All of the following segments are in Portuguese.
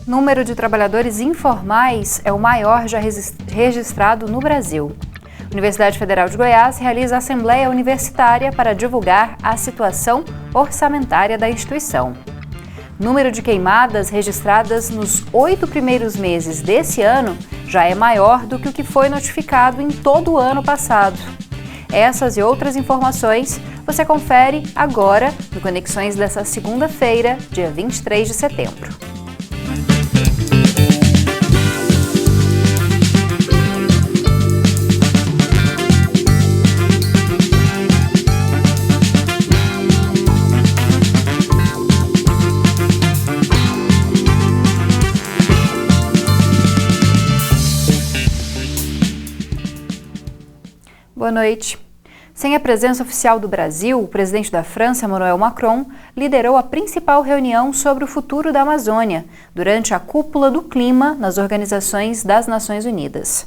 O número de trabalhadores informais é o maior já registrado no Brasil. A Universidade Federal de Goiás realiza assembleia universitária para divulgar a situação orçamentária da instituição. O número de queimadas registradas nos 8 primeiros meses desse ano já é maior do que o que foi notificado em todo o ano passado. Essas e outras informações você confere agora no Conexões dessa segunda-feira, dia 23 de setembro. Boa noite. Sem a presença oficial do Brasil, o presidente da França, Emmanuel Macron, liderou a principal reunião sobre o futuro da Amazônia, durante a Cúpula do Clima nas Organizações das Nações Unidas.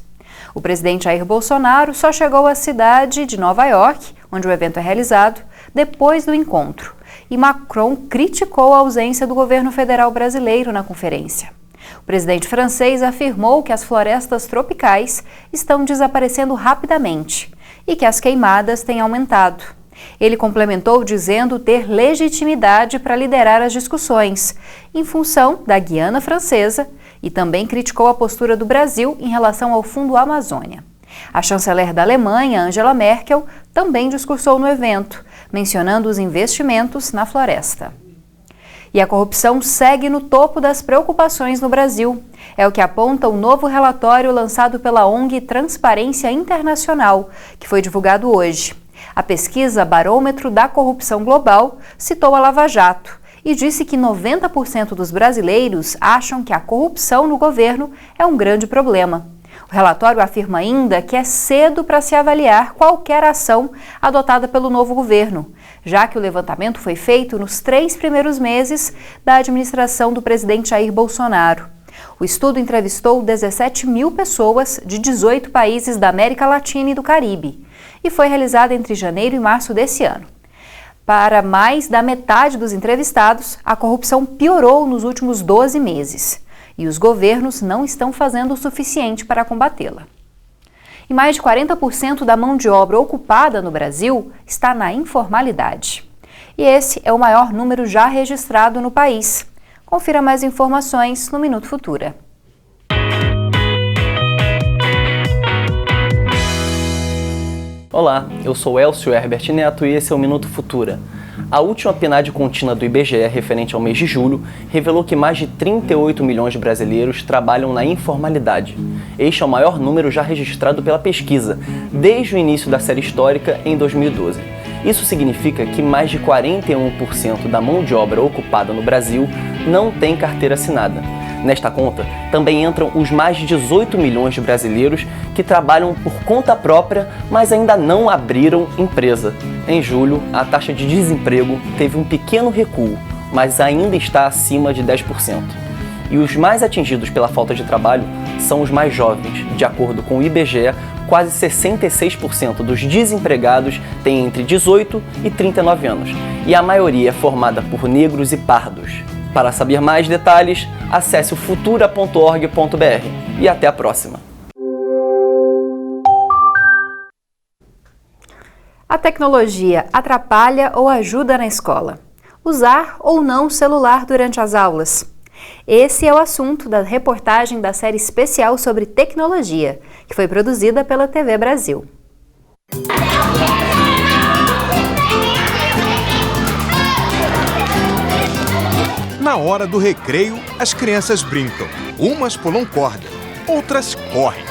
O presidente Jair Bolsonaro só chegou à cidade de Nova York, onde o evento é realizado, depois do encontro, e Macron criticou a ausência do governo federal brasileiro na conferência. O presidente francês afirmou que as florestas tropicais estão desaparecendo rapidamente e que as queimadas têm aumentado. Ele complementou dizendo ter legitimidade para liderar as discussões, em função da Guiana Francesa, e também criticou a postura do Brasil em relação ao Fundo Amazônia. A chanceler da Alemanha, Angela Merkel, também discursou no evento, mencionando os investimentos na floresta. E a corrupção segue no topo das preocupações no Brasil. É o que aponta o novo relatório lançado pela ONG Transparência Internacional, que foi divulgado hoje. A pesquisa Barômetro da Corrupção Global citou a Lava Jato e disse que 90% dos brasileiros acham que a corrupção no governo é um grande problema. O relatório afirma ainda que é cedo para se avaliar qualquer ação adotada pelo novo governo, já que o levantamento foi feito nos 3 primeiros meses da administração do presidente Jair Bolsonaro. O estudo entrevistou 17 mil pessoas de 18 países da América Latina e do Caribe e foi realizado entre janeiro e março desse ano. Para mais da metade dos entrevistados, a corrupção piorou nos últimos 12 meses. E os governos não estão fazendo o suficiente para combatê-la. E mais de 40% da mão de obra ocupada no Brasil está na informalidade. E esse é o maior número já registrado no país. Confira mais informações no Minuto Futura. Olá, eu sou Elcio Herbert Neto e esse é o Minuto Futura. A última PNAD contínua do IBGE, referente ao mês de julho, revelou que mais de 38 milhões de brasileiros trabalham na informalidade. Este é o maior número já registrado pela pesquisa, desde o início da série histórica em 2012. Isso significa que mais de 41% da mão de obra ocupada no Brasil não tem carteira assinada. Nesta conta, também entram os mais de 18 milhões de brasileiros que trabalham por conta própria, mas ainda não abriram empresa. Em julho, a taxa de desemprego teve um pequeno recuo, mas ainda está acima de 10%. E os mais atingidos pela falta de trabalho são os mais jovens. De acordo com o IBGE, quase 66% dos desempregados têm entre 18 e 39 anos, e a maioria é formada por negros e pardos. Para saber mais detalhes, acesse o futura.org.br e até a próxima. A tecnologia atrapalha ou ajuda na escola? Usar ou não o celular durante as aulas? Esse é o assunto da reportagem da série especial sobre tecnologia, que foi produzida pela TV Brasil. Na hora do recreio, as crianças brincam. Umas pulam corda, outras correm.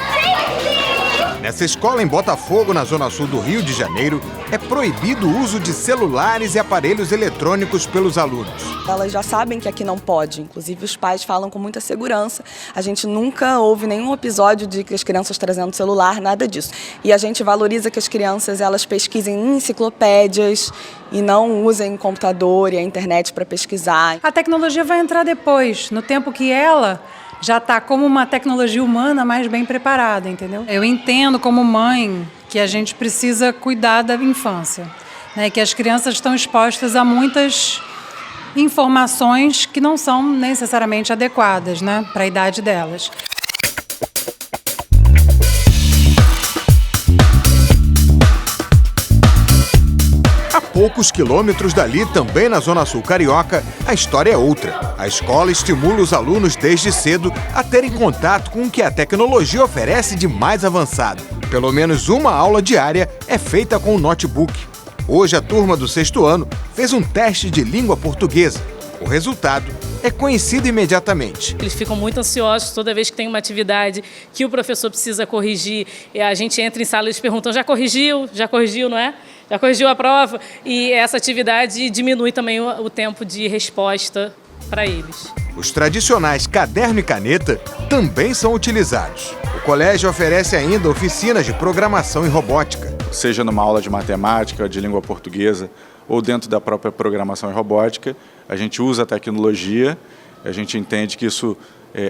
Nessa escola em Botafogo, na zona sul do Rio de Janeiro, é proibido o uso de celulares e aparelhos eletrônicos pelos alunos. Elas já sabem que aqui não pode, inclusive os pais falam com muita segurança. A gente nunca houve nenhum episódio de que as crianças trazendo celular, nada disso. E a gente valoriza que as crianças elas pesquisem em enciclopédias e não usem o computador e a internet para pesquisar. A tecnologia vai entrar depois, no tempo que ela já está como uma tecnologia humana mais bem preparada, entendeu? Eu entendo como mãe que a gente precisa cuidar da infância, né? Que as crianças estão expostas a muitas informações que não são necessariamente adequadas, né, para a idade delas. A poucos quilômetros dali, também na Zona Sul Carioca, a história é outra. A escola estimula os alunos desde cedo a terem contato com o que a tecnologia oferece de mais avançado. Pelo menos uma aula diária é feita com o notebook. Hoje, a turma do 6º ano fez um teste de língua portuguesa. O resultado é conhecido imediatamente. Eles ficam muito ansiosos toda vez que tem uma atividade que o professor precisa corrigir. E a gente entra em sala e eles perguntam, já corrigiu, não é? Já corrigiu a prova? E essa atividade diminui também o tempo de resposta para eles. Os tradicionais caderno e caneta também são utilizados. O colégio oferece ainda oficinas de programação e robótica. Seja numa aula de matemática, de língua portuguesa ou dentro da própria programação e robótica, a gente usa a tecnologia, a gente entende que isso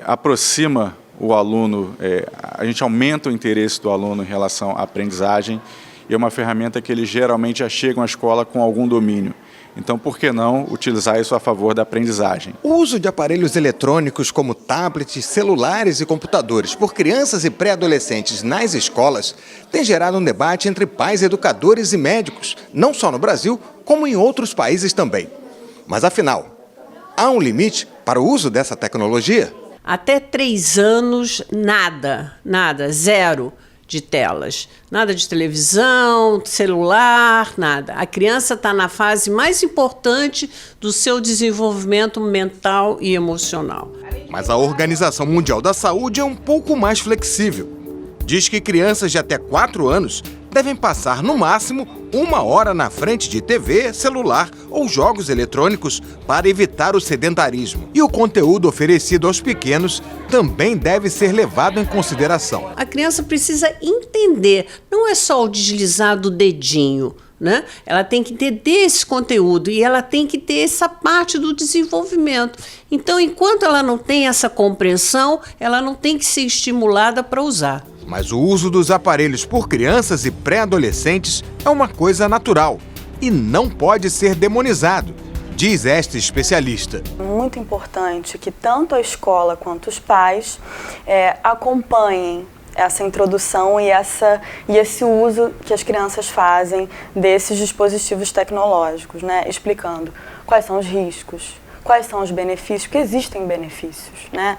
aproxima o aluno, a gente aumenta o interesse do aluno em relação à aprendizagem e é uma ferramenta que eles geralmente já chegam à escola com algum domínio. Então, por que não utilizar isso a favor da aprendizagem? O uso de aparelhos eletrônicos como tablets, celulares e computadores por crianças e pré-adolescentes nas escolas tem gerado um debate entre pais, educadores e médicos, não só no Brasil, como em outros países também. Mas, afinal, há um limite para o uso dessa tecnologia? Até 3 anos, nada, zero de telas. Nada de televisão, celular, nada. A criança está na fase mais importante do seu desenvolvimento mental e emocional. Mas a Organização Mundial da Saúde é um pouco mais flexível. Diz que crianças de até 4 anos devem passar, no máximo, 1 hora na frente de TV, celular ou jogos eletrônicos para evitar o sedentarismo. E o conteúdo oferecido aos pequenos também deve ser levado em consideração. A criança precisa entender, não é só o deslizar do dedinho, né? Ela tem que entender esse conteúdo e ela tem que ter essa parte do desenvolvimento. Então, enquanto ela não tem essa compreensão, ela não tem que ser estimulada para usar. Mas o uso dos aparelhos por crianças e pré-adolescentes é uma coisa natural e não pode ser demonizado, diz esta especialista. Muito importante que tanto a escola quanto os pais acompanhem essa introdução e esse uso que as crianças fazem desses dispositivos tecnológicos, né? Explicando quais são os riscos, quais são os benefícios, porque existem benefícios, né?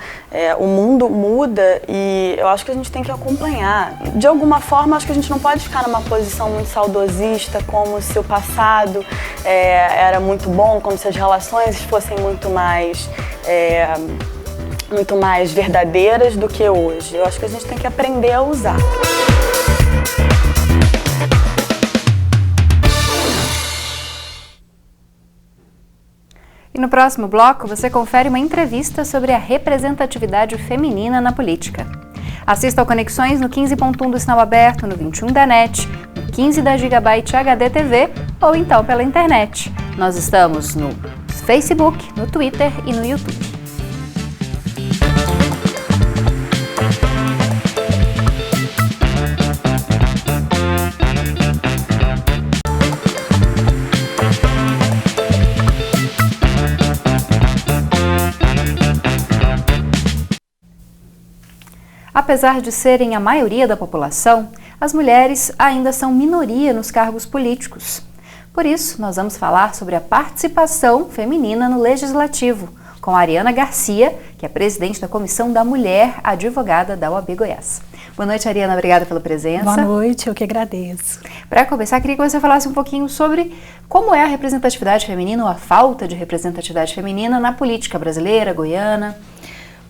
O mundo muda e eu acho que a gente tem que acompanhar. De alguma forma, acho que a gente não pode ficar numa posição muito saudosista, como se o passado era muito bom, como se as relações fossem muito mais verdadeiras do que hoje. Eu acho que a gente tem que aprender a usar. E no próximo bloco, você confere uma entrevista sobre a representatividade feminina na política. Assista ao Conexões no 15.1 do Sinal Aberto, no 21 da NET, no 15 da Gigabyte HD TV ou então pela internet. Nós estamos no Facebook, no Twitter e no YouTube. Apesar de serem a maioria da população, as mulheres ainda são minoria nos cargos políticos. Por isso, nós vamos falar sobre a participação feminina no Legislativo, com a Ariana Garcia, que é presidente da Comissão da Mulher, advogada da OAB Goiás. Boa noite, Ariana. Obrigada pela presença. Boa noite, eu que agradeço. Para começar, queria que você falasse um pouquinho sobre como é a representatividade feminina ou a falta de representatividade feminina na política brasileira, goiana.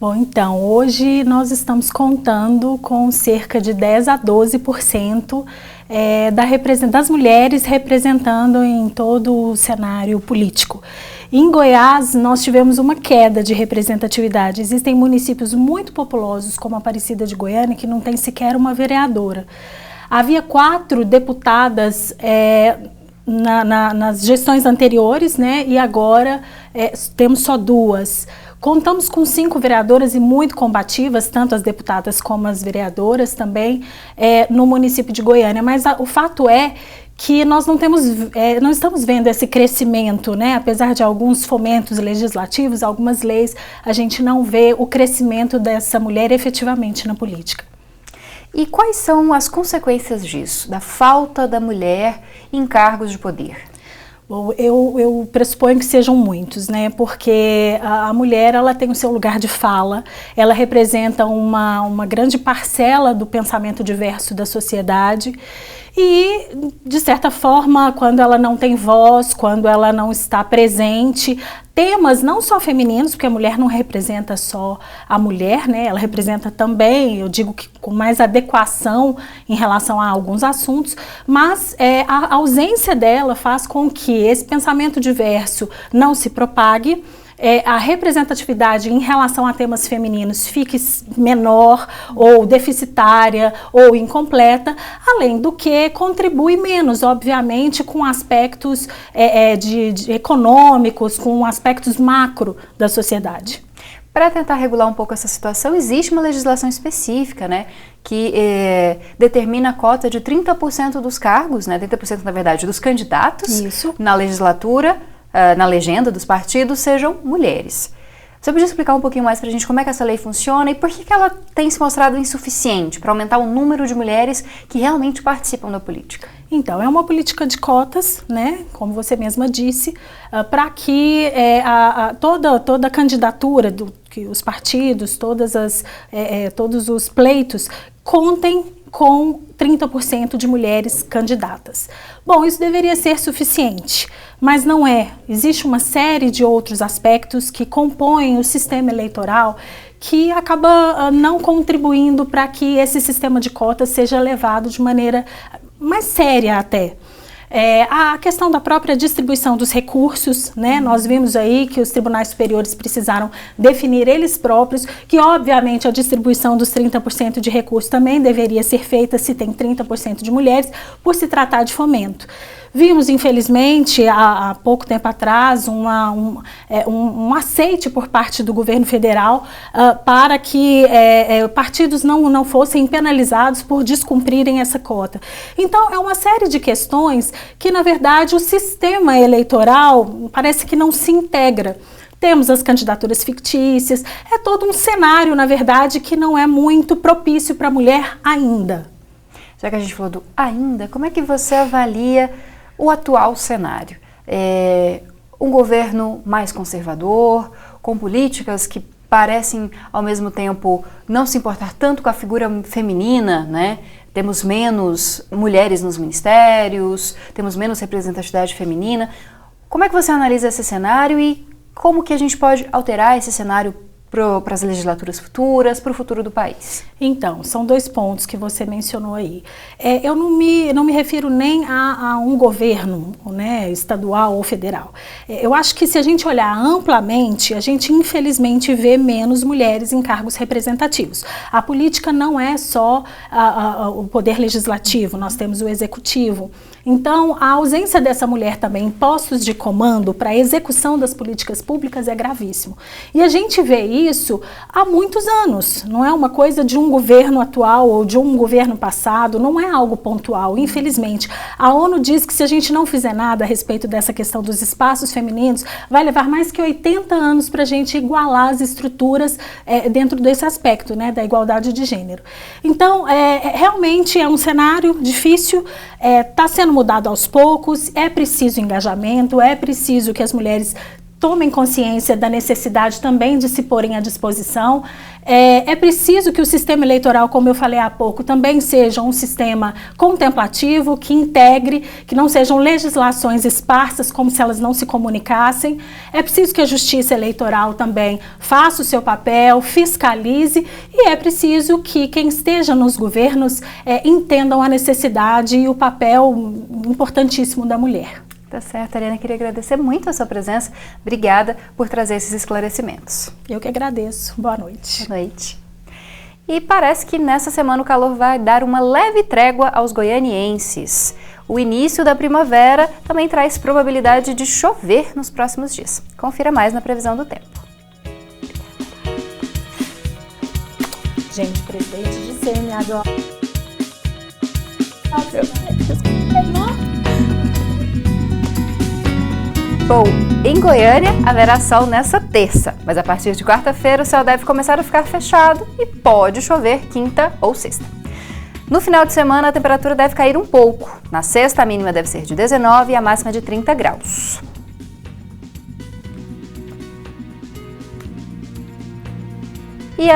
Bom, então, hoje nós estamos contando com cerca de 10 a 12% das mulheres representando em todo o cenário político. Em Goiás, nós tivemos uma queda de representatividade. Existem municípios muito populosos, como Aparecida de Goiânia, que não tem sequer uma vereadora. Havia 4 deputadas nas gestões anteriores, né? E agora temos só 2. Contamos com 5 vereadoras e muito combativas, tanto as deputadas como as vereadoras também, no município de Goiânia. Mas o fato é que nós não estamos vendo esse crescimento, né? Apesar de alguns fomentos legislativos, algumas leis, a gente não vê o crescimento dessa mulher efetivamente na política. E quais são as consequências disso, da falta da mulher em cargos de poder? Bom, eu pressuponho que sejam muitos, né? Porque a mulher, ela tem o seu lugar de fala, ela representa uma grande parcela do pensamento diverso da sociedade e, de certa forma, quando ela não tem voz, quando ela não está presente, temas não só femininos, porque a mulher não representa só a mulher, né? Ela representa também, eu digo que com mais adequação em relação a alguns assuntos, mas a ausência dela faz com que esse pensamento diverso não se propague, a representatividade em relação a temas femininos fique menor ou deficitária ou incompleta, além do que contribui menos, obviamente, com aspectos econômicos, com aspectos macro da sociedade. Para tentar regular um pouco essa situação, existe uma legislação específica, né, que determina a cota de 30% dos cargos, né, 30% na verdade dos candidatos na legislatura, na legenda dos partidos, sejam mulheres. Você podia explicar um pouquinho mais para a gente como é que essa lei funciona e por que ela tem se mostrado insuficiente para aumentar o número de mulheres que realmente participam da política? Então, é uma política de cotas, né, como você mesma disse, para que toda a candidatura que os partidos, todos os pleitos contem com 30% de mulheres candidatas. Bom, isso deveria ser suficiente, mas não é. Existe uma série de outros aspectos que compõem o sistema eleitoral que acaba não contribuindo para que esse sistema de cotas seja levado de maneira mais séria até. A questão da própria distribuição dos recursos, né? Nós vimos aí que os tribunais superiores precisaram definir eles próprios, que obviamente a distribuição dos 30% de recursos também deveria ser feita se tem 30% de mulheres, por se tratar de fomento. Vimos, infelizmente, há pouco tempo atrás, um aceite por parte do governo federal para que partidos não fossem penalizados por descumprirem essa cota. Então, é uma série de questões que, na verdade, o sistema eleitoral parece que não se integra. Temos as candidaturas fictícias, é todo um cenário, na verdade, que não é muito propício para a mulher ainda. Já que a gente falou do ainda, como é que você avalia o atual cenário? Um governo mais conservador, com políticas que parecem, ao mesmo tempo, não se importar tanto com a figura feminina, né? Temos menos mulheres nos ministérios, temos menos representatividade feminina. Como é que você analisa esse cenário e como que a gente pode alterar esse cenário para as legislaturas futuras, para o futuro do país? Então, são dois pontos que você mencionou aí. Eu não me refiro nem a um governo, né, estadual ou federal. Eu acho que se a gente olhar amplamente, a gente infelizmente vê menos mulheres em cargos representativos. A política não é só o poder legislativo, nós temos o executivo. Então, a ausência dessa mulher também em postos de comando para a execução das políticas públicas é gravíssimo. E a gente vê isso há muitos anos, não é uma coisa de um governo atual ou de um governo passado, não é algo pontual, infelizmente. A ONU diz que se a gente não fizer nada a respeito dessa questão dos espaços femininos, vai levar mais que 80 anos para a gente igualar as estruturas dentro desse aspecto, né, da igualdade de gênero. Então, realmente é um cenário difícil, está sendo mudado aos poucos, é preciso engajamento, é preciso que as mulheres tomem consciência da necessidade também de se porem à disposição. É preciso que o sistema eleitoral, como eu falei há pouco, também seja um sistema contemplativo, que integre, que não sejam legislações esparsas, como se elas não se comunicassem. É preciso que a justiça eleitoral também faça o seu papel, fiscalize, e é preciso que quem esteja nos governos entendam a necessidade e o papel importantíssimo da mulher. Tá certo, Ariana, queria agradecer muito a sua presença. Obrigada por trazer esses esclarecimentos. Eu que agradeço. Boa noite. Boa noite. E parece que nessa semana o calor vai dar uma leve trégua aos goianienses. O início da primavera também traz probabilidade de chover nos próximos dias. Confira mais na previsão do tempo. Gente, presidente de CNA agora. Bom, em Goiânia haverá sol nessa terça, mas a partir de quarta-feira o céu deve começar a ficar fechado e pode chover quinta ou sexta. No final de semana a temperatura deve cair um pouco. Na sexta a mínima deve ser de 19 e a máxima de 30 graus. E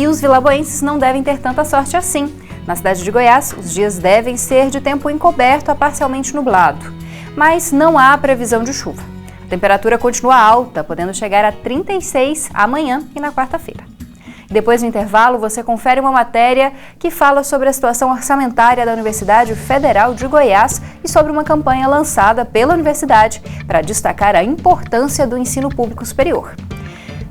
os vilaboenses não devem ter tanta sorte assim. Na cidade de Goiás, os dias devem ser de tempo encoberto a parcialmente nublado, mas não há previsão de chuva. A temperatura continua alta, podendo chegar a 36 amanhã e na quarta-feira. Depois do intervalo, você confere uma matéria que fala sobre a situação orçamentária da Universidade Federal de Goiás e sobre uma campanha lançada pela universidade para destacar a importância do ensino público superior.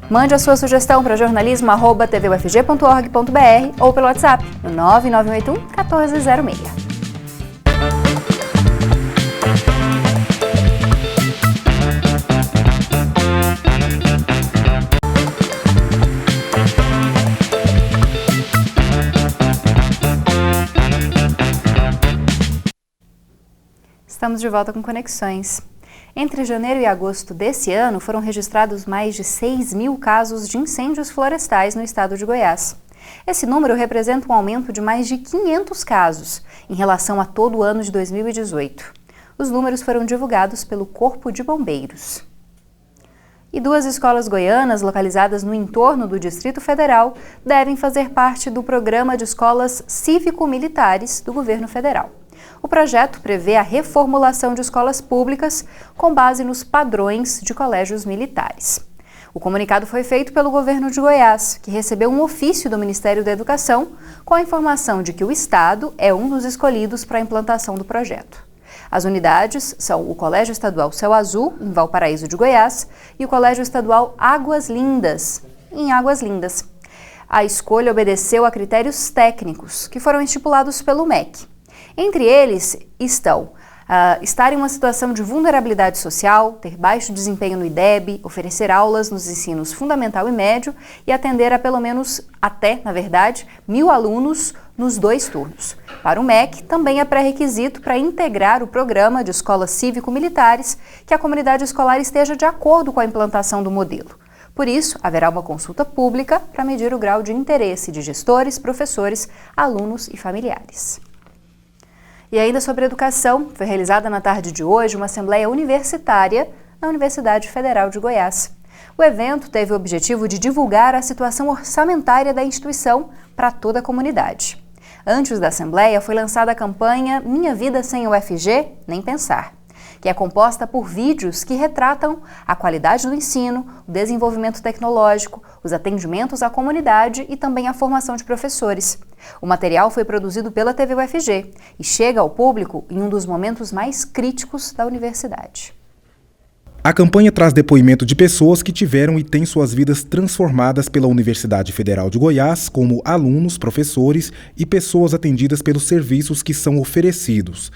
Mande a sua sugestão para jornalismo@tvufg.org.br ou pelo WhatsApp no 99181 1406. Estamos de volta com Conexões. Entre janeiro e agosto desse ano, foram registrados mais de 6.000 casos de incêndios florestais no estado de Goiás. Esse número representa um aumento de mais de 500 casos em relação a todo o ano de 2018. Os números foram divulgados pelo Corpo de Bombeiros. E 2 escolas goianas, localizadas no entorno do Distrito Federal, devem fazer parte do Programa de Escolas Cívico-Militares do Governo Federal. O projeto prevê a reformulação de escolas públicas com base nos padrões de colégios militares. O comunicado foi feito pelo governo de Goiás, que recebeu um ofício do Ministério da Educação com a informação de que o estado é um dos escolhidos para a implantação do projeto. As unidades são o Colégio Estadual Céu Azul, em Valparaíso de Goiás, e o Colégio Estadual Águas Lindas, em Águas Lindas. A escolha obedeceu a critérios técnicos, que foram estipulados pelo MEC. Entre eles estão estar em uma situação de vulnerabilidade social, ter baixo desempenho no IDEB, oferecer aulas nos ensinos fundamental e médio e atender a pelo menos até, 1.000 alunos nos 2 turnos. Para o MEC, também é pré-requisito para integrar o programa de escolas cívico-militares que a comunidade escolar esteja de acordo com a implantação do modelo. Por isso, haverá uma consulta pública para medir o grau de interesse de gestores, professores, alunos e familiares. E ainda sobre educação, foi realizada na tarde de hoje uma assembleia universitária na Universidade Federal de Goiás. O evento teve o objetivo de divulgar a situação orçamentária da instituição para toda a comunidade. Antes da assembleia, foi lançada a campanha Minha Vida Sem UFG, Nem Pensar, que é composta por vídeos que retratam a qualidade do ensino, o desenvolvimento tecnológico, os atendimentos à comunidade e também a formação de professores. O material foi produzido pela TV UFG e chega ao público em um dos momentos mais críticos da universidade. A campanha traz depoimento de pessoas que tiveram e têm suas vidas transformadas pela Universidade Federal de Goiás, como alunos, professores e pessoas atendidas pelos serviços que são oferecidos.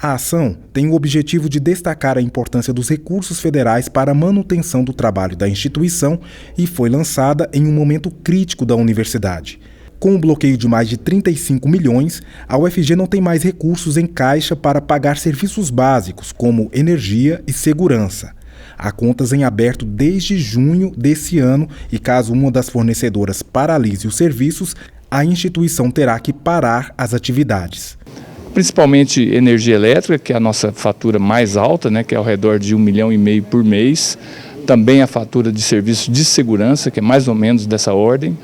A ação tem o objetivo de destacar a importância dos recursos federais para a manutenção do trabalho da instituição e foi lançada em um momento crítico da universidade. Com o bloqueio de mais de 35 milhões, a UFG não tem mais recursos em caixa para pagar serviços básicos, como energia e segurança. Há contas em aberto desde junho desse ano e caso uma das fornecedoras paralise os serviços, a instituição terá que parar as atividades. Principalmente energia elétrica, que é a nossa fatura mais alta, que é ao redor de 1,5 milhão por mês. Também a fatura de serviços de segurança, que é mais ou menos dessa ordem,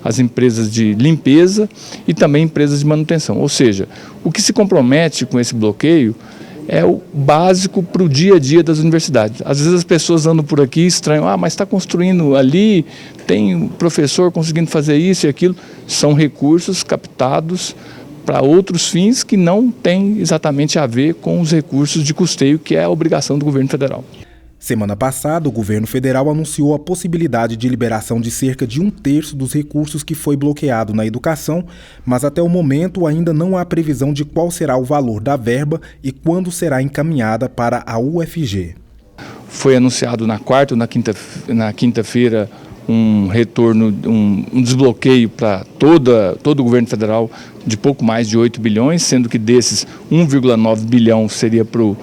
as empresas de limpeza e também empresas de manutenção. Ou seja, o que se compromete com esse bloqueio é o básico para o dia a dia das universidades. Às vezes as pessoas andam por aqui e estranham, mas está construindo ali, tem um professor conseguindo fazer isso e aquilo. São recursos captados para outros fins que não têm exatamente a ver com os recursos de custeio, que é a obrigação do governo federal. Semana passada, o governo federal anunciou a possibilidade de liberação de cerca de 1/3 dos recursos que foi bloqueado na educação, mas até o momento ainda não há previsão de qual será o valor da verba e quando será encaminhada para a UFG. Foi anunciado na quarta ou na quinta-feira um retorno, um desbloqueio para todo o governo federal de pouco mais de 8 bilhões, sendo que desses 1,9 bilhão seria para o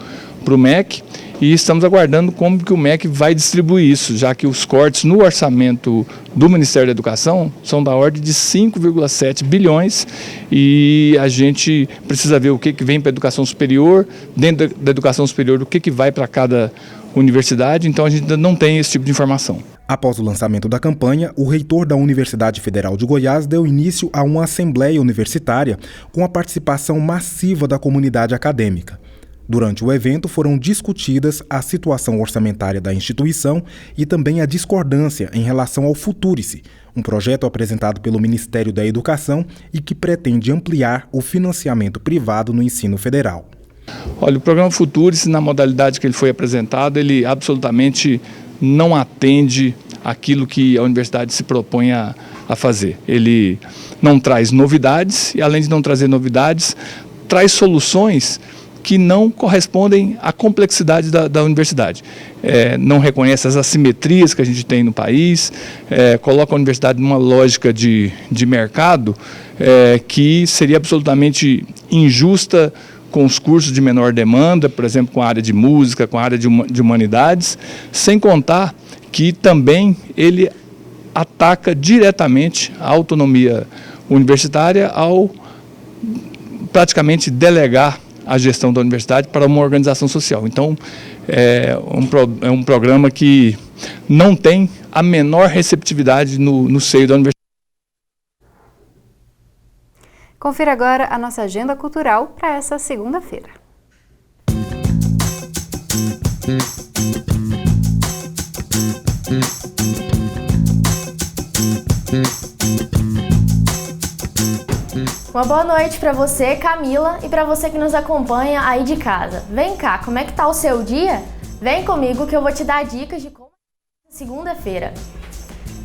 para o MEC e estamos aguardando como que o MEC vai distribuir isso, já que os cortes no orçamento do Ministério da Educação são da ordem de 5,7 bilhões e a gente precisa ver o que vem para a educação superior, dentro da educação superior, o que vai para cada universidade, então a gente ainda não tem esse tipo de informação. Após o lançamento da campanha, o reitor da Universidade Federal de Goiás deu início a uma assembleia universitária com a participação massiva da comunidade acadêmica. Durante o evento foram discutidas a situação orçamentária da instituição e também a discordância em relação ao Futurice, um projeto apresentado pelo Ministério da Educação e que pretende ampliar o financiamento privado no ensino federal. Olha, o programa Futurice, na modalidade que ele foi apresentado, ele absolutamente não atende aquilo que a universidade se propõe a fazer. Ele não traz novidades e, além de não trazer novidades, traz soluções que não correspondem à complexidade da universidade. Não reconhece as assimetrias que a gente tem no país, coloca a universidade numa lógica de mercado que seria absolutamente injusta com os cursos de menor demanda, por exemplo, com a área de música, com a área de humanidades, sem contar que também ele ataca diretamente a autonomia universitária ao praticamente delegar a gestão da universidade para uma organização social. Então, é um programa que não tem a menor receptividade no seio da universidade. Confira agora a nossa agenda cultural para essa segunda-feira. Uma boa noite para você, Camila, e para você que nos acompanha aí de casa. Vem cá, como é que tá o seu dia? Vem comigo que eu vou te dar dicas de como é segunda-feira.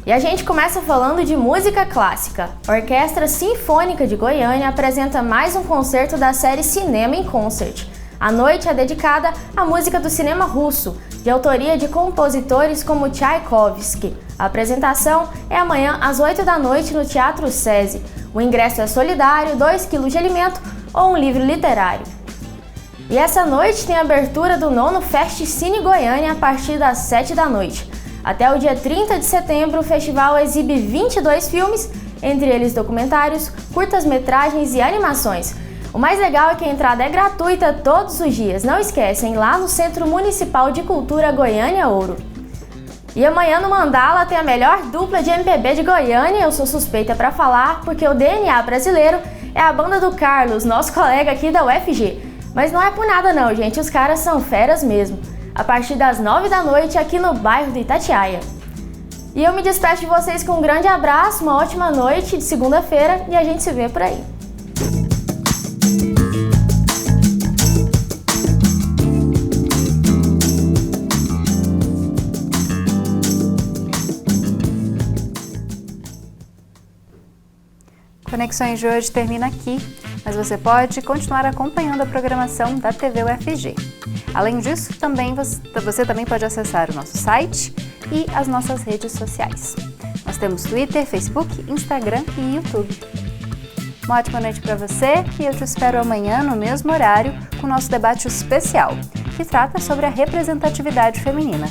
E a gente começa falando de música clássica. A Orquestra Sinfônica de Goiânia apresenta mais um concerto da série Cinema em Concert. A noite é dedicada à música do cinema russo, de autoria de compositores como Tchaikovsky. A apresentação é amanhã às 8 da noite no Teatro SESI. O ingresso é solidário, 2 kg de alimento ou um livro literário. E essa noite tem a abertura do 9º Fest Cine Goiânia a partir das 7 da noite. Até o dia 30 de setembro, o festival exibe 22 filmes, entre eles documentários, curtas-metragens e animações. O mais legal é que a entrada é gratuita todos os dias. Não esquecem, lá no Centro Municipal de Cultura Goiânia Ouro. E amanhã no Mandala tem a melhor dupla de MPB de Goiânia. Eu sou suspeita para falar, porque o DNA brasileiro é a banda do Carlos, nosso colega aqui da UFG. Mas não é por nada não, gente, os caras são feras mesmo. A partir das 9 da noite aqui no bairro do Itatiaia. E eu me despeço de vocês com um grande abraço, uma ótima noite de segunda-feira e a gente se vê por aí. Conexões de hoje termina aqui, mas você pode continuar acompanhando a programação da TV UFG. Além disso, você também pode acessar o nosso site e as nossas redes sociais. Nós temos Twitter, Facebook, Instagram e YouTube. Uma ótima noite para você e eu te espero amanhã no mesmo horário com o nosso debate especial, que trata sobre a representatividade feminina.